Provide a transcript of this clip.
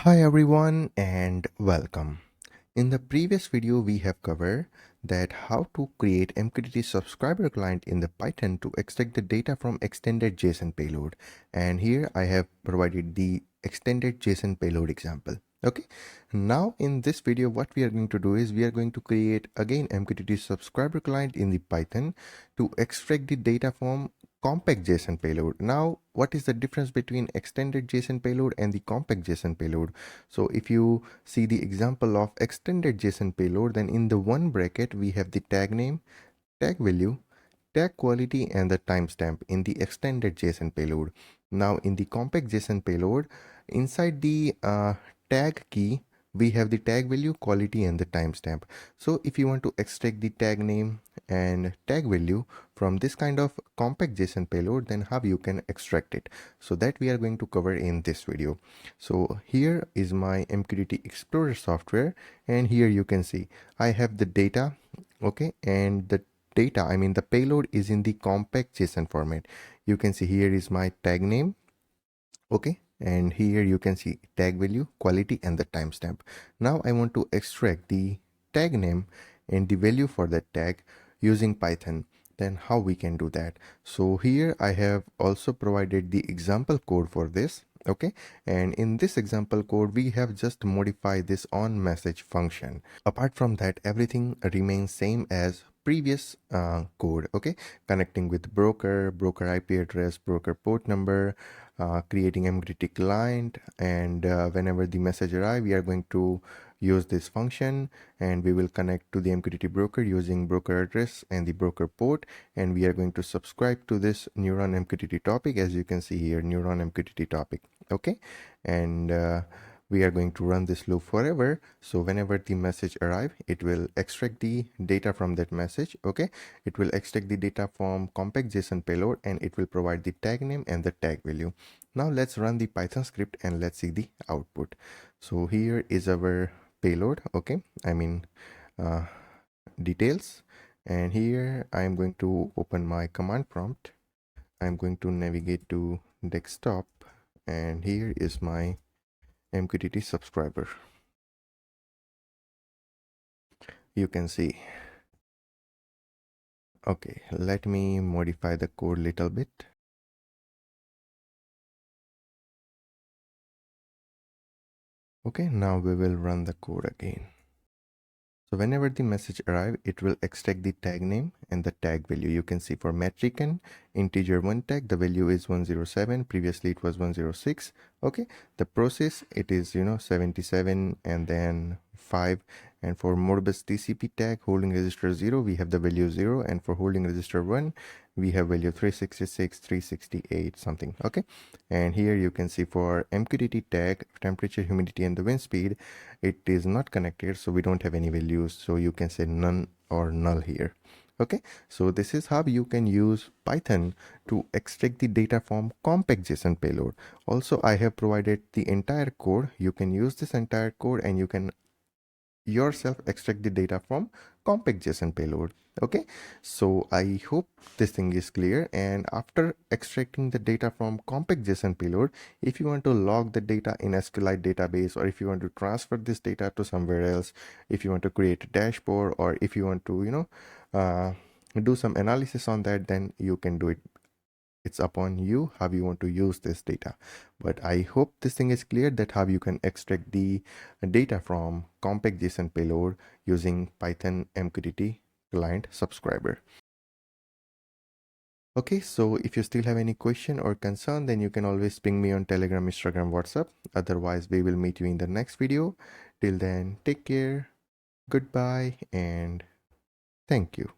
Hi everyone and welcome. In the previous video we have covered that how to create MQTT subscriber client in the Python to extract the data from extended JSON payload, and here I have provided the extended JSON payload example. Okay, now in this video what we are going to do is we are going to create again MQTT subscriber client in the Python to extract the data from compact JSON payload. Now what is the difference between extended JSON payload and the compact JSON payload? So if you see the example of extended JSON payload, then in the one bracket we have the tag name, tag value, tag quality, and the timestamp in the extended JSON payload. Now in the compact JSON payload, inside the tag key we have the tag value, quality, and the timestamp. So if you want to extract the tag name and tag value from this kind of compact JSON payload, then how you can extract it, so that we are going to cover in this video. So here is my MQTT Explorer software, and here you can see I have the data. Okay, and the data, I mean the payload, is in the compact JSON format. You can see here is my tag name. Okay, and here you can see tag value, quality, and the timestamp. Now I want to extract the tag name and the value for that tag using Python. Then how we can do that? So here I have also provided the example code for this. Okay, and in this example code we have just modified this on message function. Apart from that, everything remains same as previous code. Okay, connecting with broker IP address, broker port number, creating MQTT client, and whenever the message arrive, we are going to use this function, and we will connect to the MQTT broker using broker address and the broker port, and we are going to subscribe to this neuron MQTT topic, as you can see here, neuron MQTT topic. Okay, and we are going to run this loop forever. So whenever the message arrive, it will extract the data from that message. Okay, it will extract the data from compact JSON payload, and it will provide the tag name and the tag value. Now let's run the Python script and let's see the output. So here is our payload. Okay, I mean details, and here I am going to open my command prompt. I'm going to navigate to desktop, and here is my MQTT subscriber. You can see. Okay, let me modify the code little bit. Okay, now we will run the code again. So whenever the message arrive, it will extract the tag name and the tag value. You can see for metric and integer one tag, the value is 107. Previously it was 106. Okay, the process, it is 77 and then 5. And for Modbus TCP tag holding register 0, we have the value 0, and for holding register 1, we have value 366, 368 something. Okay, and here you can see for MQTT tag temperature, humidity, and the wind speed, it is not connected, so we don't have any values, so you can say none or null here. Okay, so this is how you can use Python to extract the data from compact JSON payload. Also, I have provided the entire code. You can use this entire code and you can yourself extract the data from compact JSON payload. Okay, so I hope this thing is clear. And after extracting the data from compact JSON payload, if you want to log the data in SQLite database, or if you want to transfer this data to somewhere else, if you want to create a dashboard, or if you want to do some analysis on that, then you can do it. It's upon you how you want to use this data. But I hope this thing is clear, that how you can extract the data from compact JSON payload using Python MQTT client subscriber. Okay, so if you still have any question or concern, then you can always ping me on Telegram, Instagram, WhatsApp. Otherwise, we will meet you in the next video. Till then, take care, goodbye, and thank you.